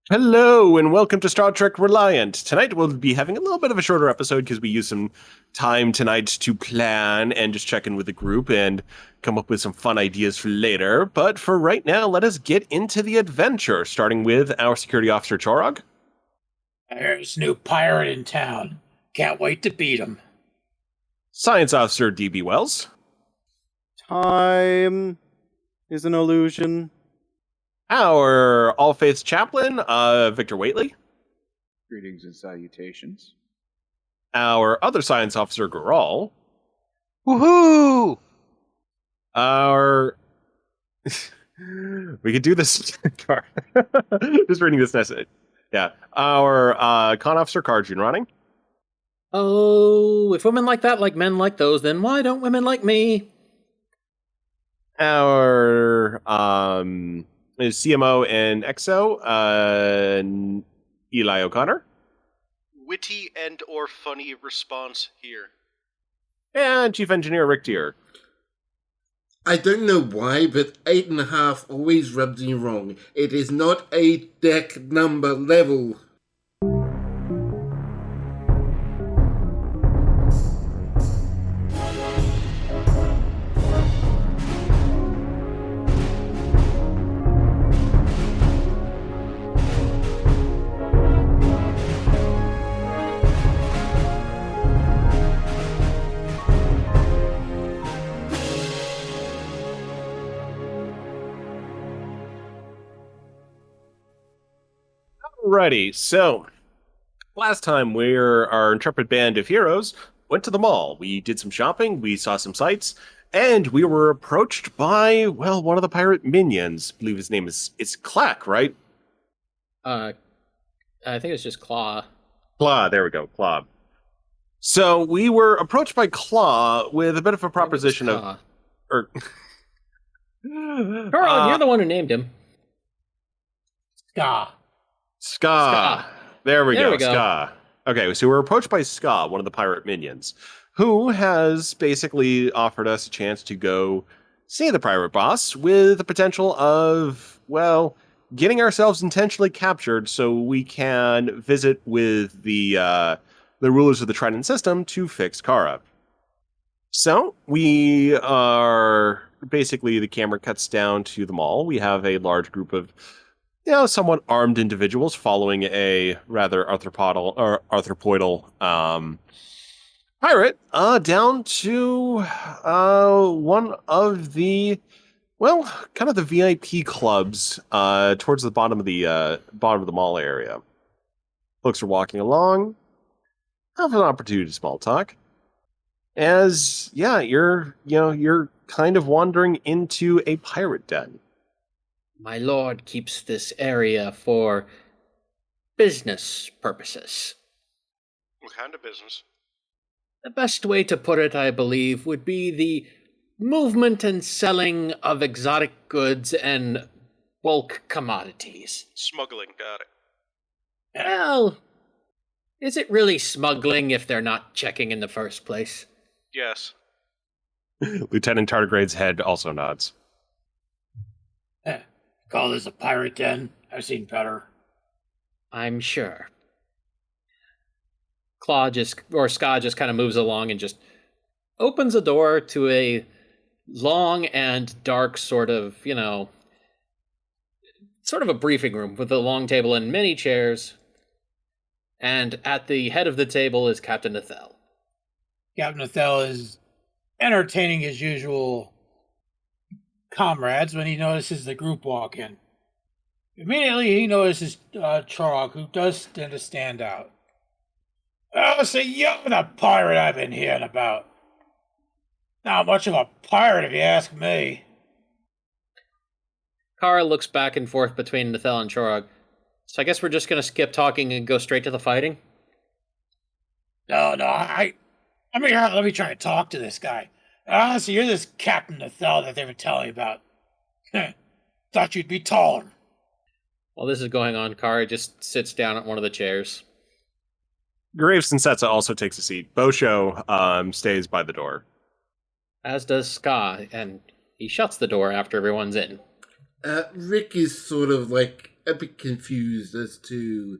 Hello and welcome to Star Trek Reliant. Tonight we'll be having a little bit of a shorter episode because we used some time tonight to plan and just check in with the group and come up with some fun ideas for later. But for right now, let us get into the adventure, starting with our security officer Chorog, There's a new pirate in town. Can't wait to beat him. science officer DB Wells, Time is an illusion. our All Faiths chaplain Victor Waitley, Greetings and salutations. our other science officer Garal, Woohoo! our we could do this just reading this message. Yeah. Our con officer Karjun running. Oh, if women like that like men like those, then why don't women like me? Our is CMO and EXO, Eli O'Connor. Witty and or funny response here. And Chief Engineer Rick Deere. I don't know why, but 8.5 always rubs me wrong. It is not a deck number level. Alrighty, so last time our intrepid band of heroes went to the mall. We did some shopping, we saw some sights, and we were approached by, well, one of the pirate minions. I believe his name is Clack, right? I think it's just Claw. Claw, there we go, Claw. So we were approached by Claw with a bit of a proposition of... Or, Carl, you're the one who named him. Ska. Ska. There we go, We go. Ska. Okay, so we're approached by Ska, one of the pirate minions, who has basically offered us a chance to go see the pirate boss with the potential of, well, getting ourselves intentionally captured so we can visit with the rulers of the Trident system to fix Kara. So we are basically, the camera cuts down to the mall. We have a large group of, somewhat armed individuals following a rather arthropoidal pirate down to one of the, well, kind of the VIP clubs towards the bottom of the mall area. Folks are walking along, have an opportunity to small talk. As you're kind of wandering into a pirate den. My lord keeps this area for business purposes. What kind of business? The best way to put it, I believe, would be the movement and selling of exotic goods and bulk commodities. Smuggling, got it. Well, is it really smuggling if they're not checking in the first place? Yes. Lieutenant Tardigrade's head also nods. Call this a pirate den. I've seen better. I'm sure. Ska just kind of moves along and just opens a door to a long and dark sort of a briefing room with a long table and many chairs. And at the head of the table is Captain Nathel. Captain Othel is entertaining his usual comrades when he notices the group walk in. Immediately he notices Chorog, who does tend to stand out. Oh, so you're the pirate I've been hearing about. Not much of a pirate if you ask me. Kara looks back and forth between Nathel and Chorog. So I guess we're just going to skip talking and go straight to the fighting? No, let me try to talk to this guy. So you're this Captain Nathel that they were telling about. Thought you'd be taller. While this is going on, Kara just sits down at one of the chairs. Graves Sensetsa also takes a seat. Bosho stays by the door. As does Ska, and he shuts the door after everyone's in. Rick is sort of like a bit confused as to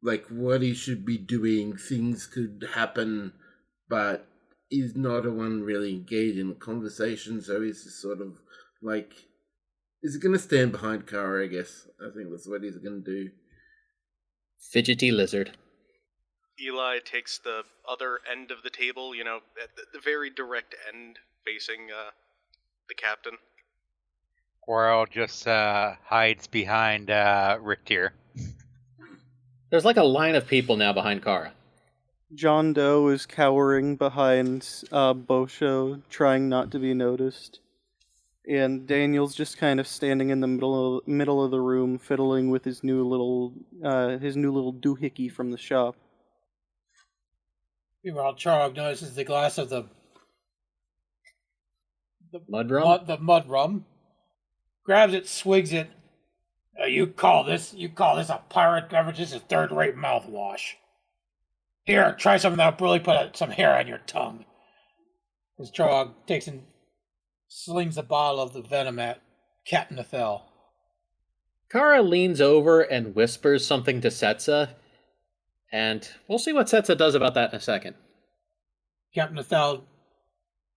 like what he should be doing. Things could happen, but he's not a one really engaged in the conversation, so he's just sort of like, is he going to stand behind Kara, I guess. I think that's what he's going to do. Fidgety lizard. Eli takes the other end of the table, at the very direct end, facing the captain. Quirrell just hides behind Richter. There's like a line of people now behind Kara. John Doe is cowering behind Bosho, trying not to be noticed. And Daniel's just kind of standing in the middle of the room, fiddling with his new little doohickey from the shop. Meanwhile, Charog notices the glass of the Mud rum? the mud rum, grabs it, swigs it. You call this a pirate beverage? This is third-rate mouthwash. Here, try some of that. Really put some hair on your tongue. As Charog takes and slings a bottle of the venom at Captain Ethel. Kara leans over and whispers something to Setsa, and we'll see what Setsa does about that in a second. Captain Ethel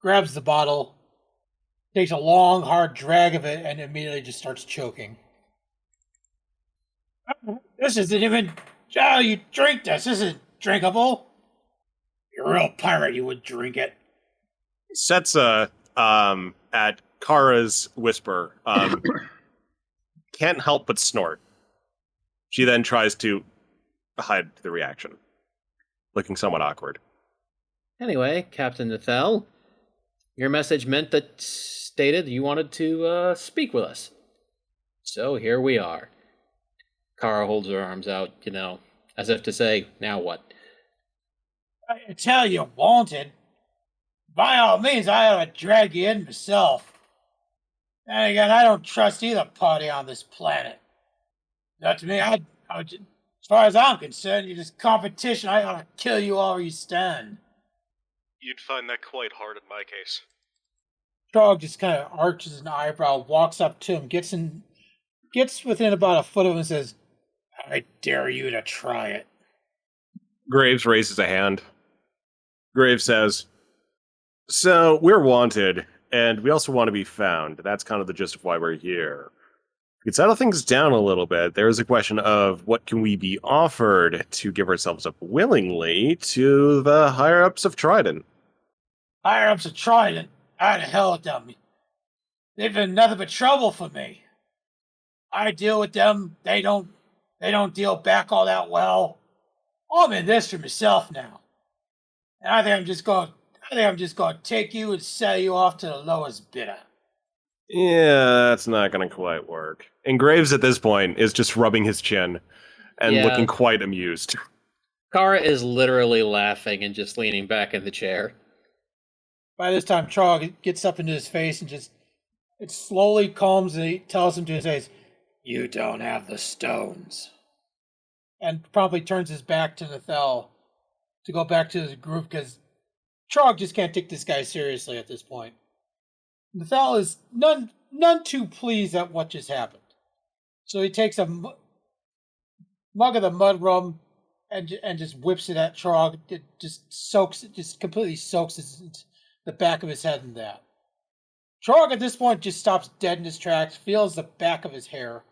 grabs the bottle, takes a long, hard drag of it, and immediately just starts choking. This isn't even... Oh, you drink this. This isn't drinkable. You're a real pirate, you would drink it. Setsa, at Kara's whisper, can't help but snort. She then tries to hide the reaction, looking somewhat awkward. Anyway, Captain Ethel, your message meant that stated you wanted to speak with us. So here we are. Kara holds her arms out, as if to say, now what? I tell you, wanted. By all means, I ought to drag you in myself. And again, I don't trust either party on this planet. Not to me, I would, as far as I'm concerned, you're just competition. I ought to kill you all where you stand. You'd find that quite hard in my case. Dog just kind of arches an eyebrow, walks up to him, gets within about a foot of him and says, I dare you to try it. Graves raises a hand. Graves says, so we're wanted, and we also want to be found. That's kind of the gist of why we're here. We could settle things down a little bit. There is a question of what can we be offered to give ourselves up willingly to the higher-ups of Trident. Higher-ups of Trident? How the hell with them? They've been nothing but trouble for me. I deal with them. They don't deal back all that well. I'm in this for myself now. And I think I'm just going to take you and sell you off to the lowest bidder. Yeah, that's not going to quite work. And Graves at this point is just rubbing his chin and looking quite amused. Kara is literally laughing and just leaning back in the chair. By this time, Charles gets up into his face and it slowly calms and he tells him to his face, you don't have the stones. And promptly turns his back to Nethel to go back to the group because Charles just can't take this guy seriously at this point. Nethel is none too pleased at what just happened. So he takes a mug of the mud rum and just whips it at Charles. It just completely soaks the back of his head in that. Charles at this point just stops dead in his tracks, feels the back of his hair,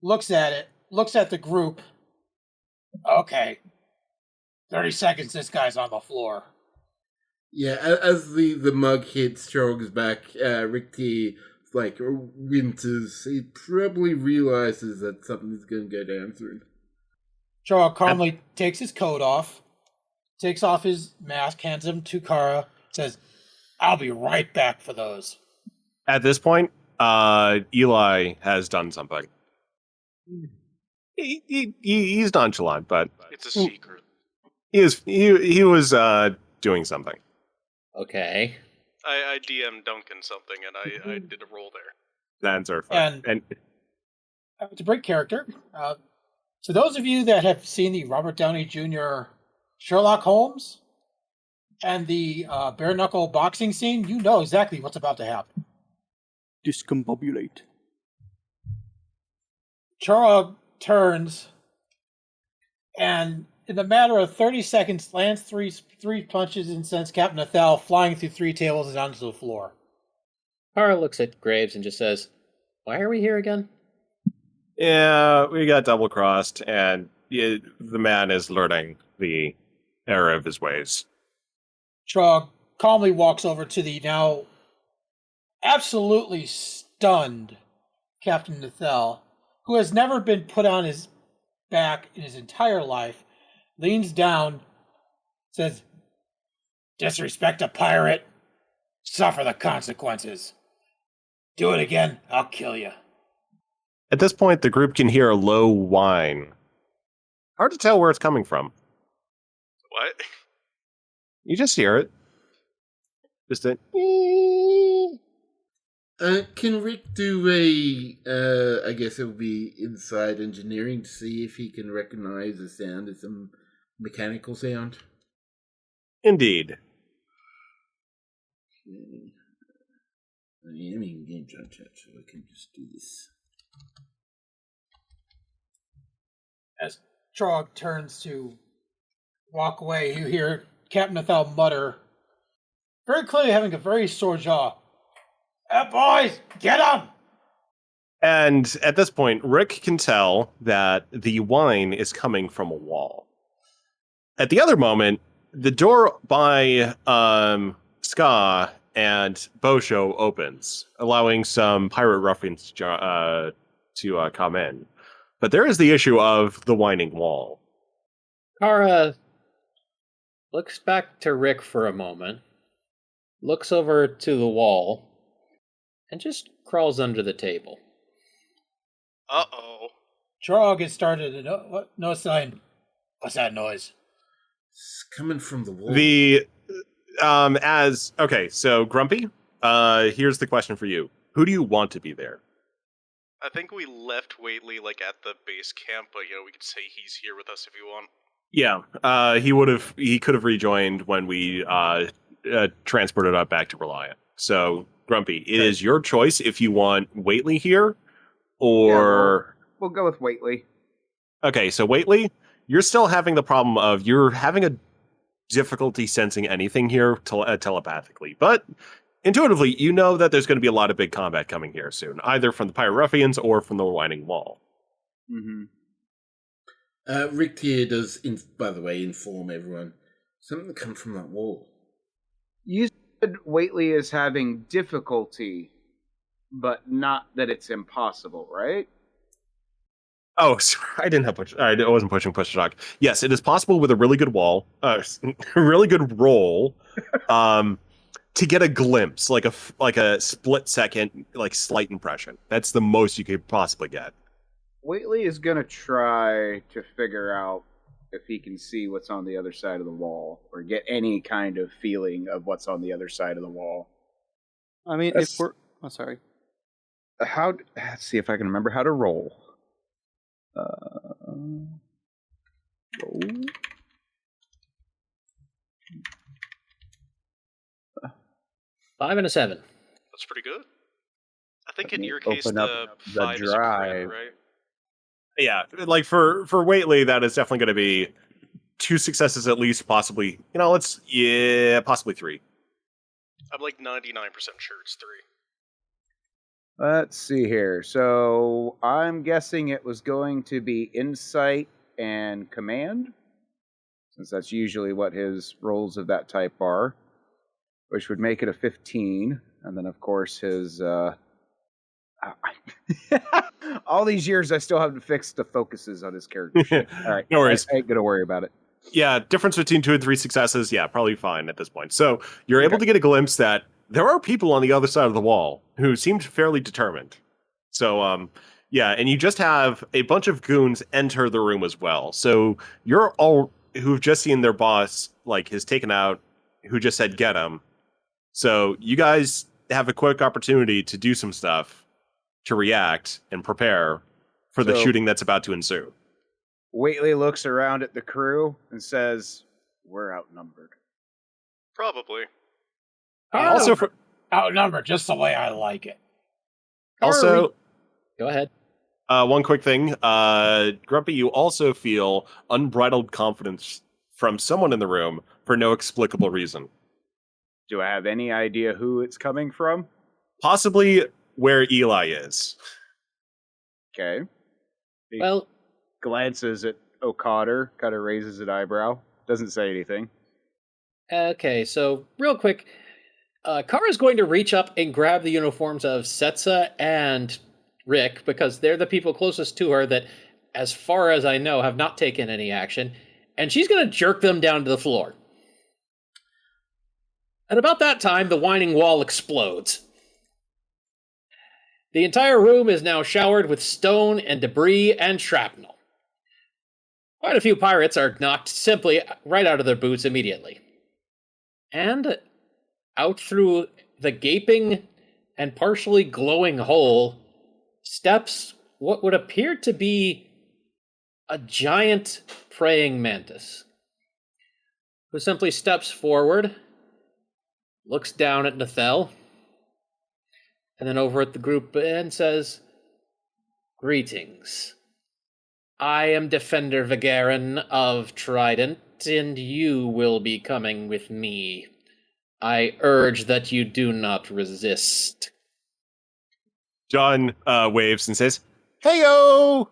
looks at it, looks at the group. Okay. 30 seconds, this guy's on the floor. Yeah, as the mug hits Charog's back, Ricky, winters. He probably realizes that something's going to go down soon. Charog calmly takes his coat off, takes off his mask, hands him to Kara, says, I'll be right back for those. At this point, Eli has done something. He's nonchalant, but It's a secret. He was doing something. Okay. I DM Duncan something, and I did a roll there. That's our fun. And to break character, so those of you that have seen the Robert Downey Jr. Sherlock Holmes and the bare knuckle boxing scene, you know exactly what's about to happen. Discombobulate. Chorog turns and, in the matter of 30 seconds, lands three punches and sends Captain Athel flying through 3 tables and onto the floor. Kara looks at Graves and just says, "Why are we here again?" Yeah, we got double crossed, and the man is learning the error of his ways. Chorog calmly walks over to the now absolutely stunned Captain Athel, who has never been put on his back in his entire life, leans down, says, "Disrespect a pirate, suffer the consequences. Do it again, I'll kill you." At this point, the group can hear a low whine. Hard to tell where it's coming from. What? You just hear it. Just a... Can Rick do a, I guess it would be inside engineering to see if he can recognize the sound as some mechanical sound? Indeed. Okay. I am in game chat, so I can just do this. As Chorog turns to walk away, you hear Captain Athel mutter, very clearly having a very sore jaw, boys, get him!" And at this point, Rick can tell that the whine is coming from a wall. At the other moment, the door by Ska and Bosho opens, allowing some pirate ruffians to come in. But there is the issue of the whining wall. Kara looks back to Rick for a moment, looks over to the wall, and just crawls under the table. Uh-oh. Chorog has started to no sign. What's that noise? It's coming from the wall. So Grumpy, here's the question for you. Who do you want to be there? I think we left Waitley, at the base camp, but, we could say he's here with us if you want. Yeah, he could have rejoined when we transported up back to Reliant. So, Grumpy, it is your choice if you want Waitley here, or... Yeah, we'll go with Waitley. Okay, so Waitley, you're still having the problem of you're having a difficulty sensing anything here telepathically, but intuitively, you know that there's going to be a lot of big combat coming here soon, either from the Pirate Ruffians or from the Whining Wall. Mm-hmm. Rick here does, by the way, inform everyone. Something comes from that wall. You said Waitley is having difficulty, but not that it's impossible, right? Oh, sorry, I wasn't pushing push to talk. Yes, it is possible with a really good really good roll, to get a glimpse, like a split second, slight impression. That's the most you could possibly get. Waitley is going to try to figure out if he can see what's on the other side of the wall, or get any kind of feeling of what's on the other side of the wall. I mean, if we're... Oh, sorry. Let's see if I can remember how to roll. Roll. 5 and a 7. That's pretty good. I think Let in me your case, open up the the 5 is a crit, drive. right? Yeah, for Waitley, that is definitely going to be 2 successes at least, possibly. Possibly 3. I'm 99% sure it's 3. Let's see here. So I'm guessing it was going to be insight and command, since that's usually what his rolls of that type are, which would make it a 15. And then, of course, his... all these years, I still haven't fixed the focuses on his character sheet. All right. No worries. I ain't going to worry about it. Yeah, difference between 2 and 3 successes, probably fine at this point. So you're able to get a glimpse that there are people on the other side of the wall who seemed fairly determined. So, and you just have a bunch of goons enter the room as well. So you're all who've just seen their boss, has taken out, who just said, get him. So you guys have a quick opportunity to do some stuff, to react and prepare for the shooting that's about to ensue. Waitley looks around at the crew and says, "We're outnumbered." Probably. Outnumbered, just the way I like it. Also, Go ahead. One quick thing. Grumpy, you also feel unbridled confidence from someone in the room for no explicable reason. Do I have any idea who it's coming from? Possibly where Eli is. Okay. He Well, glances at O'Cotter, kind of raises an eyebrow, doesn't say anything. okay, so real quick, Kara's going to reach up and grab the uniforms of Setsa and Rick, because they're the people closest to her that, as far as I know, have not taken any action, and she's going to jerk them down to the floor. At about that time, the whining wall explodes. The entire room is now showered with stone and debris and shrapnel. Quite a few pirates are knocked simply right out of their boots immediately. And out through the gaping and partially glowing hole steps what would appear to be a giant praying mantis, who simply steps forward, looks down at Nathel, and then over at the group and says, "Greetings. I am Defender Vigarin of Trident, and you will be coming with me. I urge that you do not resist." John waves and says, "Heyo!"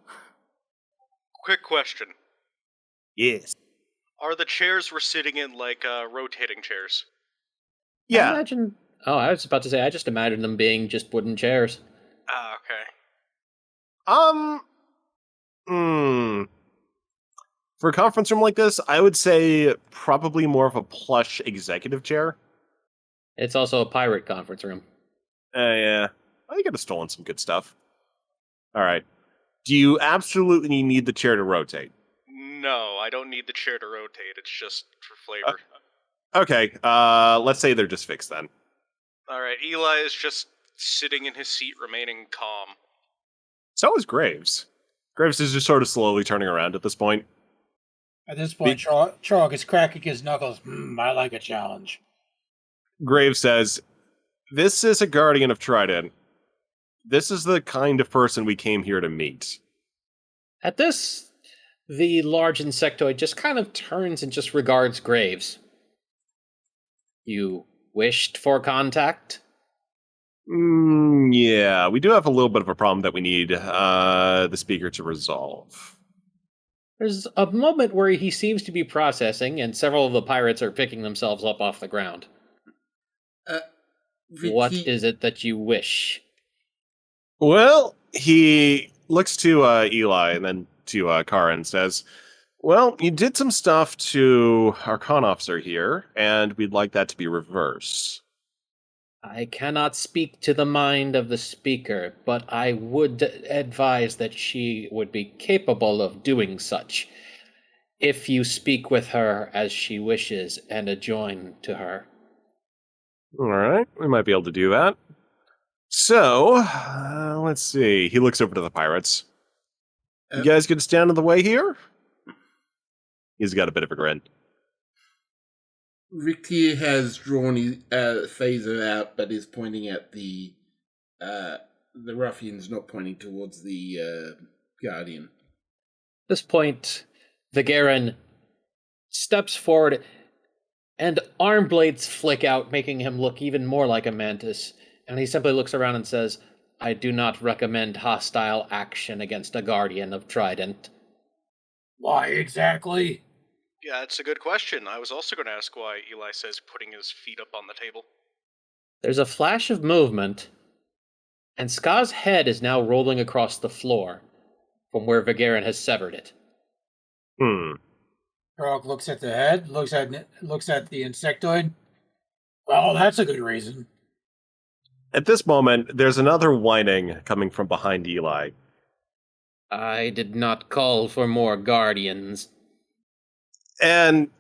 Quick question. Yes. Are the chairs we're sitting in like rotating chairs? Yeah. I was about to say, I just imagine them being just wooden chairs. Ah, okay. For a conference room like this, I would say probably more of a plush executive chair. It's also a pirate conference room. Yeah. I could have stolen some good stuff. All right. Do you absolutely need the chair to rotate? No, I don't need the chair to rotate. It's just for flavor. Okay. Let's say they're just fixed then. All right, Eli is just sitting in his seat, remaining calm. So is Graves. Graves is just sort of slowly turning around at this point. At this point, Trog is cracking his knuckles. I like a challenge. Graves says, "This is a guardian of Trident. This is the kind of person we came here to meet." At this, the large insectoid just kind of turns and just regards Graves. "You wished for contact?" Yeah, we do have a little bit of a problem that we need the speaker to resolve. There's a moment where he seems to be processing, and several of the pirates are picking themselves up off the ground. What is it that you wish? Well, he looks to Eli and then to Kara and says, "Well, you did some stuff to our con officer here, and we'd like that to be reversed." I cannot speak to the mind of the speaker, but I would advise that she would be capable of doing such, if you speak with her as she wishes and adjoin to her. All right, we might be able to do that. So, let's see. He looks over to the pirates. You guys gonna stand in the way here? He's got a bit of a grin. Ricky has drawn his phaser out, but is pointing at the ruffians, not pointing towards the guardian. At this point, Vigarin steps forward, and arm blades flick out, making him look even more like a mantis. And he simply looks around and says, "I do not recommend hostile action against a guardian of Trident." Why exactly? Yeah, it's a good question. I was also going to ask why Eli says putting his feet up on the table. There's a flash of movement, and Ska's head is now rolling across the floor from where Vigarin has severed it. Trog looks at the head, looks at the insectoid. Well, that's a good reason. At this moment, there's another whining coming from behind Eli. "I did not call for more guardians." And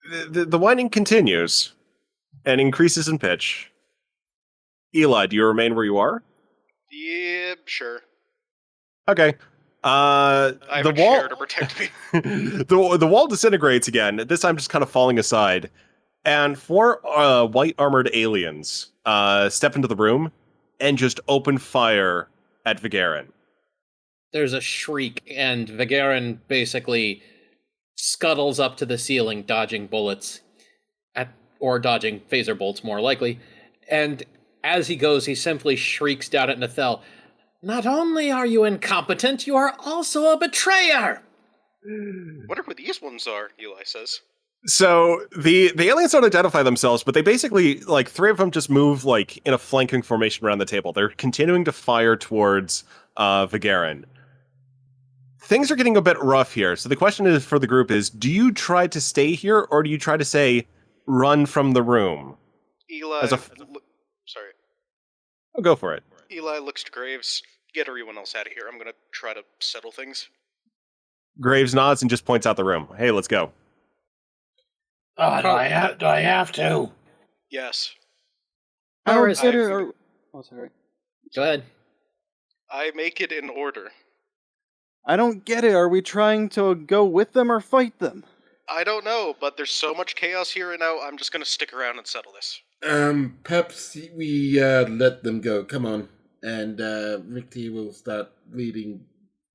the whining continues and increases in pitch. Eli, do you remain where you are? Yeah, sure. Okay. I have The a wall chair to protect me. the wall disintegrates again, this time just kind of falling aside. And four white armored aliens step into the room and just open fire at Vigarin. there's a shriek, and Vigarin basically scuttles up to the ceiling, dodging bullets, or dodging phaser bolts, more likely. And as he goes, he simply shrieks down at Nathel, "Not only are you incompetent, you are also a betrayer!" Wonder who these ones are, Eli says. So the aliens don't identify themselves, but they basically, like, three of them just move, like, in a flanking formation around the table. They're continuing to fire towards Vigarin. Things are getting a bit rough here. So the question is for the group is, do you try to stay here, or do you try to say, run from the room? Eli... sorry. Oh, go for it. Eli looks to Graves. Get everyone else out of here. I'm gonna try to settle things. Graves nods and just points out the room. Hey, let's go. Oh, do I have to? Yes. I don't is get it? it. Oh, sorry. Go ahead. I make it in order. I don't get it. Are we trying to go with them or fight them? I don't know, but there's so much chaos here right now, I'm just gonna stick around and settle this. Perhaps we let them go. Come on. And Ricky will start leading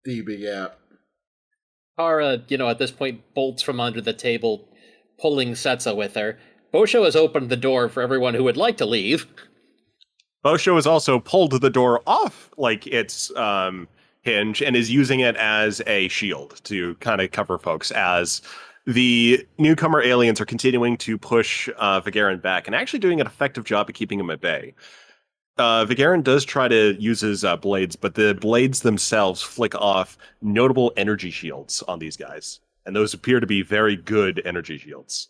DB out. Kara, at this point, bolts from under the table, pulling Setsa with her. Bosho has opened the door for everyone who would like to leave. Bosho has also pulled the door off, like, its hinge, and is using it as a shield to kind of cover folks as the newcomer aliens are continuing to push Vigarin back and actually doing an effective job of keeping him at bay. Vigarin does try to use his blades, but the blades themselves flick off notable energy shields on these guys. And those appear to be very good energy shields.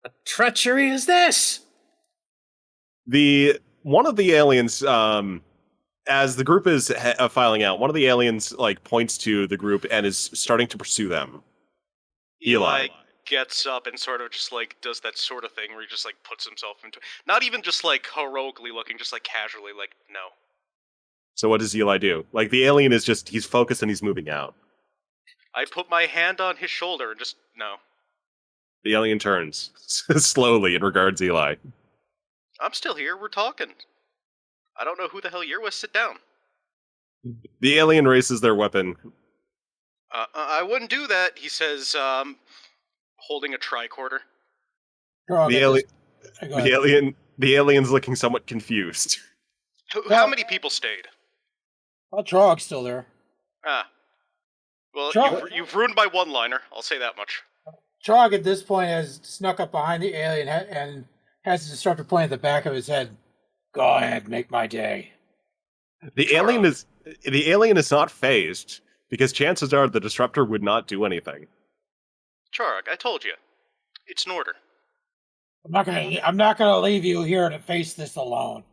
What treachery is this? One of the aliens, as the group is filing out, one of the aliens points to the group and is starting to pursue them. Eli gets up and sort of just does that sort of thing where he just puts himself into, not even just heroically looking, just casually no. So what does Eli do? The alien is just, he's focused and he's moving out. I put my hand on his shoulder and just no. The alien turns slowly and regards Eli. I'm still here, we're talking. I don't know who the hell you're with, sit down. The alien raises their weapon. I wouldn't do that, he says, holding a tricorder. The alien's looking somewhat confused. How many people stayed? Well, Trog's still there. Ah. Well, Trog. you've ruined my one-liner, I'll say that much. Trog at this point has snuck up behind the alien and has the disruptor pointing at the back of his head. Go ahead, make my day. The alien is not phased, because chances are the disruptor would not do anything. Charg, I told you. It's an order. I'm not gonna leave you here to face this alone.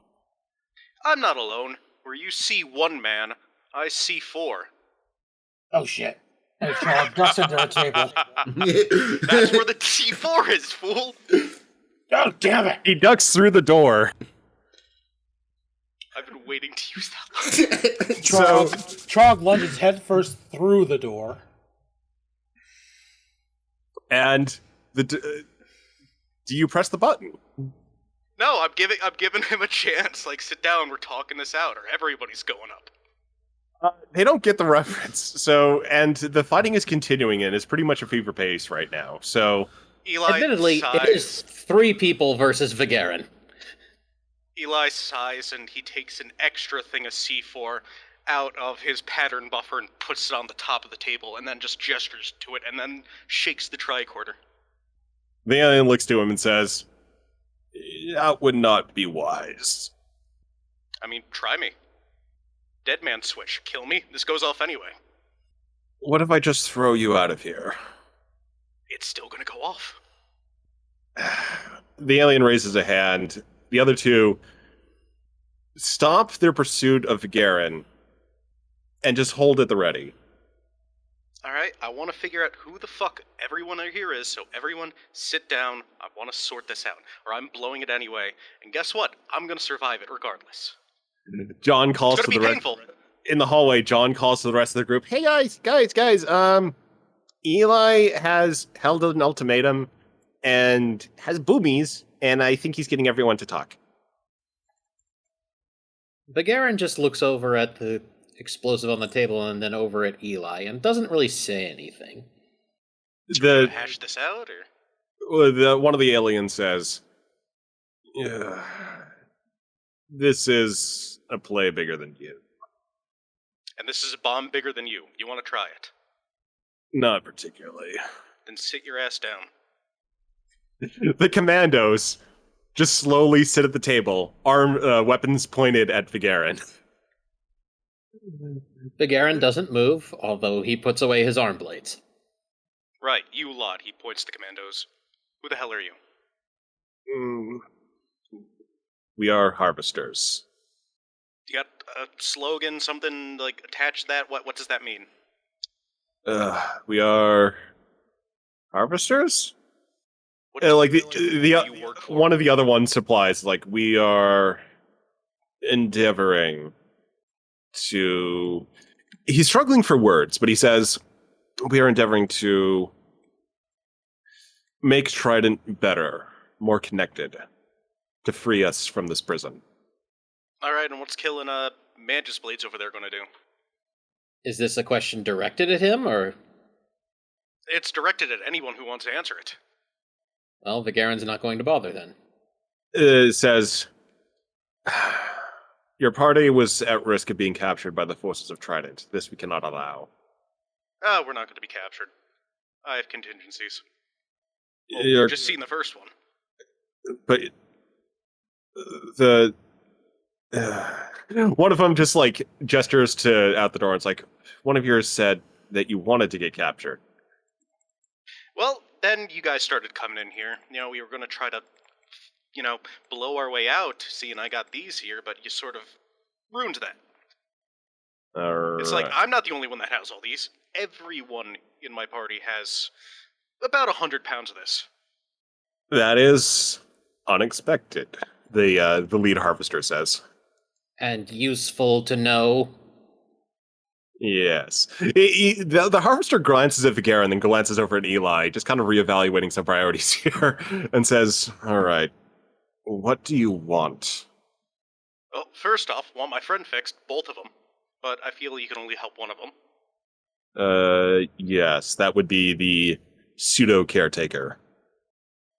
I'm not alone. Where you see one man, I see four. Oh shit. Hey, Trog, ducks under a table. That's where the C4 is, fool! Oh, damn it! He ducks through the door. I've been waiting to use that. Trog lunges headfirst through the door. And do you press the button? No, I'm giving him a chance. Sit down, we're talking this out, or everybody's going up. They don't get the reference. So, and the fighting is continuing and it's pretty much a fever pace right now. So, Eli admittedly, sighs. it is 3 people versus Vigarin. Eli sighs and he takes an extra thing of C4 out of his pattern buffer and puts it on the top of the table and then just gestures to it and then shakes the tricorder. the alien looks to him and says, "That would not be wise." I mean, try me. Dead man switch. Kill me. This goes off anyway. What if I just throw you out of here? It's still gonna go off. The alien raises a hand. The other two stop their pursuit of Vigarin and just hold at the ready. Alright, I want to figure out who the fuck everyone here is, so everyone sit down. I want to sort this out, or I'm blowing it anyway. And guess what? I'm gonna survive it regardless. John calls It's to gonna the be rest. painful. In the hallway, John calls to the rest of the group. Hey guys, Eli has held an ultimatum and has boobies, and I think he's getting everyone to talk. Vigarin just looks over at the explosive on the table and then over at Eli, and doesn't really say anything. The Hash this out, or one of the aliens says, "Yeah, this is a play bigger than you." and this is a bomb bigger than you. You want to try it? Not particularly. Then sit your ass down. The commandos just slowly sit at the table, weapons pointed at Vigarin. Vigarin doesn't move, although he puts away his arm blades. Right, you lot. He points to the commandos. Who the hell are you? We are harvesters. You got a slogan, something like attached to that? What does that mean? We are harvesters? What do Like you work for? one of the other ones supplies, like, we are endeavoring to. He's struggling for words, but he says we are endeavoring to make Trident better, more connected, to free us from this prison. All right, and what's killing Mantis Blades over there going to do? Is this a question directed at him, or? It's directed at anyone who wants to answer it. Well, Vigarin's not going to bother then. It says, your party was at risk of being captured by the forces of Trident. This we cannot allow. We're not going to be captured. I have contingencies. Well, You're- you've just seen the first one. But the one of them just like gestures to out the door. And it's like, one of yours said that you wanted to get captured. Well, then you guys started coming in here. You know, we were going to try to, blow our way out, seeing I got these here, but you sort of ruined that. It's like, I'm not the only one that has all these. Everyone in my party has about 100 pounds of this. That is unexpected, the lead harvester says. And useful to know. Yes. The harvester glances at Vigara and then glances over at Eli, just kind of reevaluating some priorities here, and says, all right, what do you want? Well, first off, want my friend fixed, both of them. But I feel you can only help one of them. Yes, that would be the pseudo-caretaker.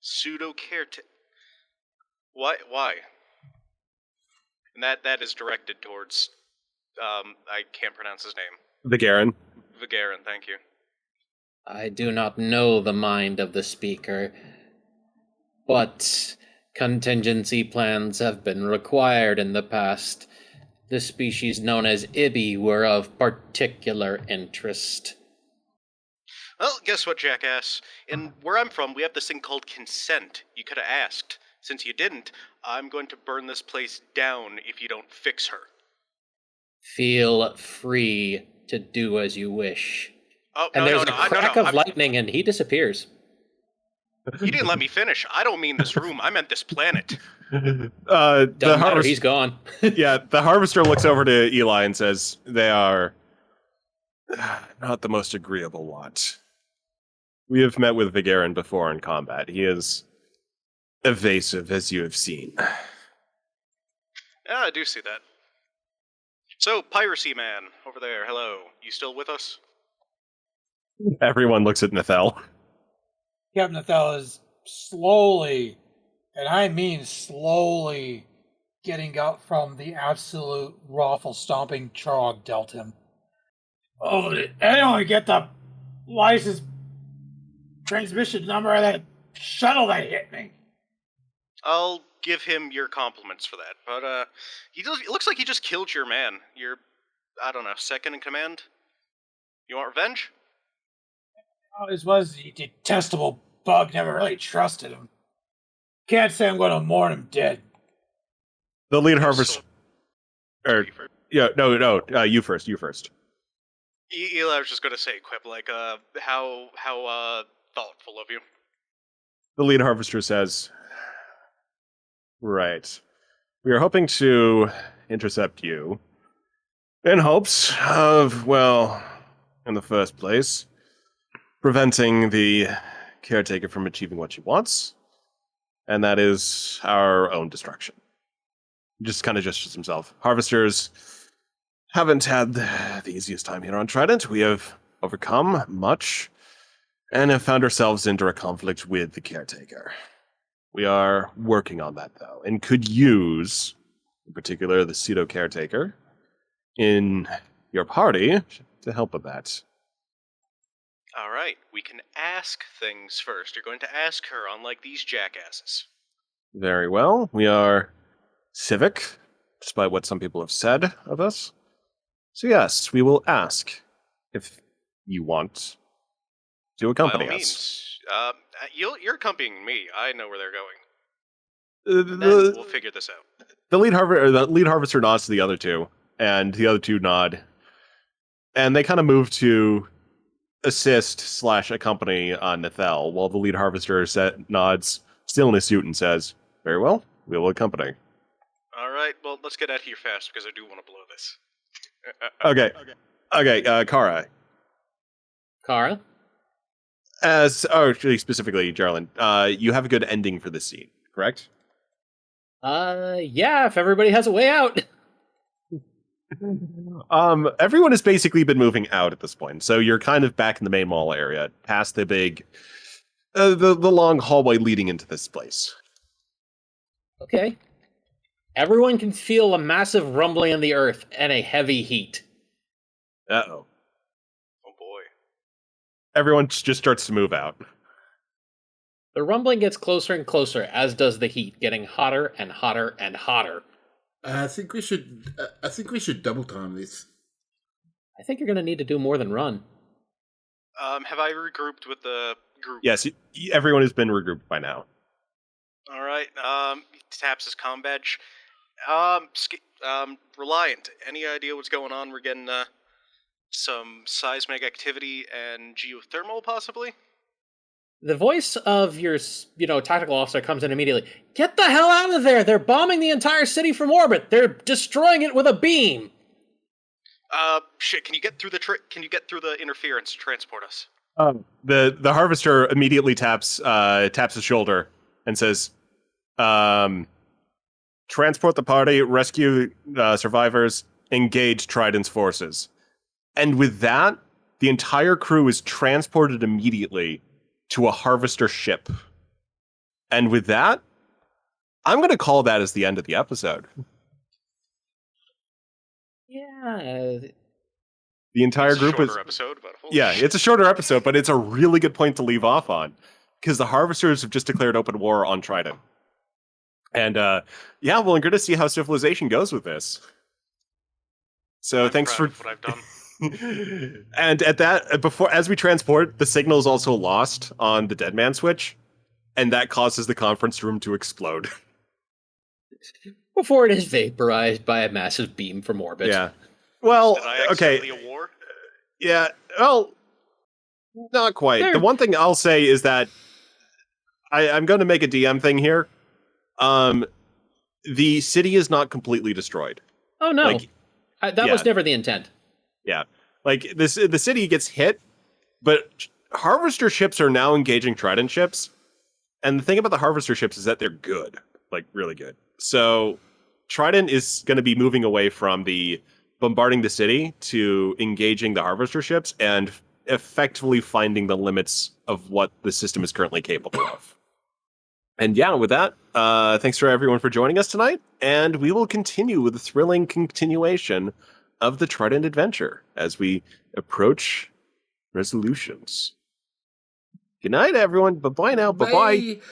Pseudo-caretaker? Why? And that is directed towards, I can't pronounce his name. Vigarin. Vigarin, thank you. I do not know the mind of the speaker, but contingency plans have been required in the past. The species known as Ibi were of particular interest. Well, guess what, jackass? In where I'm from, we have this thing called consent. You could have asked. Since you didn't, I'm going to burn this place down if you don't fix her. Feel free to do as you wish. Oh, And no, there's no, a no, crack no, of lightning and he disappears. You didn't let me finish. I don't mean this room. I meant this planet. Doesn't matter, he's gone. Yeah, the harvester looks over to Eli and says, they are not the most agreeable lot. We have met with Vigarin before in combat. He is evasive, as you have seen. Yeah, I do see that. So, Piracy Man, over there, hello. You still with us? Everyone looks at Nathel. Captain Nathel is slowly, and I mean slowly, getting up from the absolute raffle stomping Charog dealt him. Oh, did anyone get the license transmission number of that shuttle that hit me? I'll give him your compliments for that, but it looks like he just killed your man. Your, I don't know, second in command? You want revenge? Always was a detestable bug, never really trusted him. Can't say I'm going to mourn him dead. The lead harvester. So, Or, yeah, no, you first. Eli was just going to say, Quip, like, how thoughtful of you. The lead harvester says, right. We are hoping to intercept you in hopes of, well, in the first place, preventing the caretaker from achieving what she wants, and that is our own destruction. Just kind of gestures himself. Harvesters haven't had the easiest time here on Trident. We have overcome much and have found ourselves into a conflict with the caretaker. We are working on that, though, and could use, in particular, the pseudo caretaker in your party to help with that. All right, we can ask things first. You're going to ask her, unlike these jackasses. Very well. We are civic, despite what some people have said of us. So yes, we will ask if you want to accompany By all us. means, you're accompanying me. I know where they're going. Then The we'll figure this out. lead harvester nods to the other two, and the other two nod, and they kind of move to assist / accompany Nethel, while the lead harvester nods, still in his suit, and says, "Very well, we will accompany." All right, well, let's get out of here fast because I do want to blow this. Okay, Kara. Kara? Actually, specifically, Jarlin, you have a good ending for this scene, correct? Yeah, if everybody has a way out. Everyone has basically been moving out at this point, so you're kind of back in the main mall area, past the big, the long hallway leading into this place. Okay. Everyone can feel a massive rumbling in the earth and a heavy heat. Uh-oh. Oh boy. Everyone just starts to move out. The rumbling gets closer and closer, as does the heat, getting hotter and hotter and hotter. I think we should. I think we should double time this. I think you're going to need to do more than run. Have I regrouped with the group? Yes, everyone has been regrouped by now. All right. He taps his comm badge. Reliant. Any idea what's going on? We're getting some seismic activity and geothermal, possibly. The voice of your, tactical officer comes in immediately. Get the hell out of there! They're bombing the entire city from orbit. They're destroying it with a beam. Shit. Can you get through the interference to transport us? The harvester immediately taps his shoulder and says, "Transport the party, rescue survivors, engage Trident's forces." And with that, the entire crew is transported immediately to a harvester ship. And with that, I'm going to call that as the end of the episode. Yeah. The entire It's a group is... shorter episode, but holy Yeah, shit. it's a shorter episode, but it's a really good point to leave off on. Because the harvesters have just declared open war on Trident. And, yeah, well, I'm going to see how civilization goes with this. So I'm thanks proud for... of what I've done. And at that, as we transport, the signal is also lost on the dead man switch, and that causes the conference room to explode. Before it is vaporized by a massive beam from orbit. Yeah. Well, Did I okay. accidentally a war? Yeah. Well, not quite. There- The one thing I'll say is that I'm going to make a DM thing here. The city is not completely destroyed. Oh, no. Like, That was never the intent. Yeah. Like, the city gets hit, but harvester ships are now engaging Trident ships. And the thing about the harvester ships is that they're good. Like, really good. So, Trident is going to be moving away from the bombarding the city to engaging the harvester ships and effectively finding the limits of what the system is currently capable of. And yeah, with that, thanks for everyone for joining us tonight. And we will continue with a thrilling continuation of the Trident adventure as we approach resolutions. Good night, everyone. Bye-bye now. Bye-bye. Bye.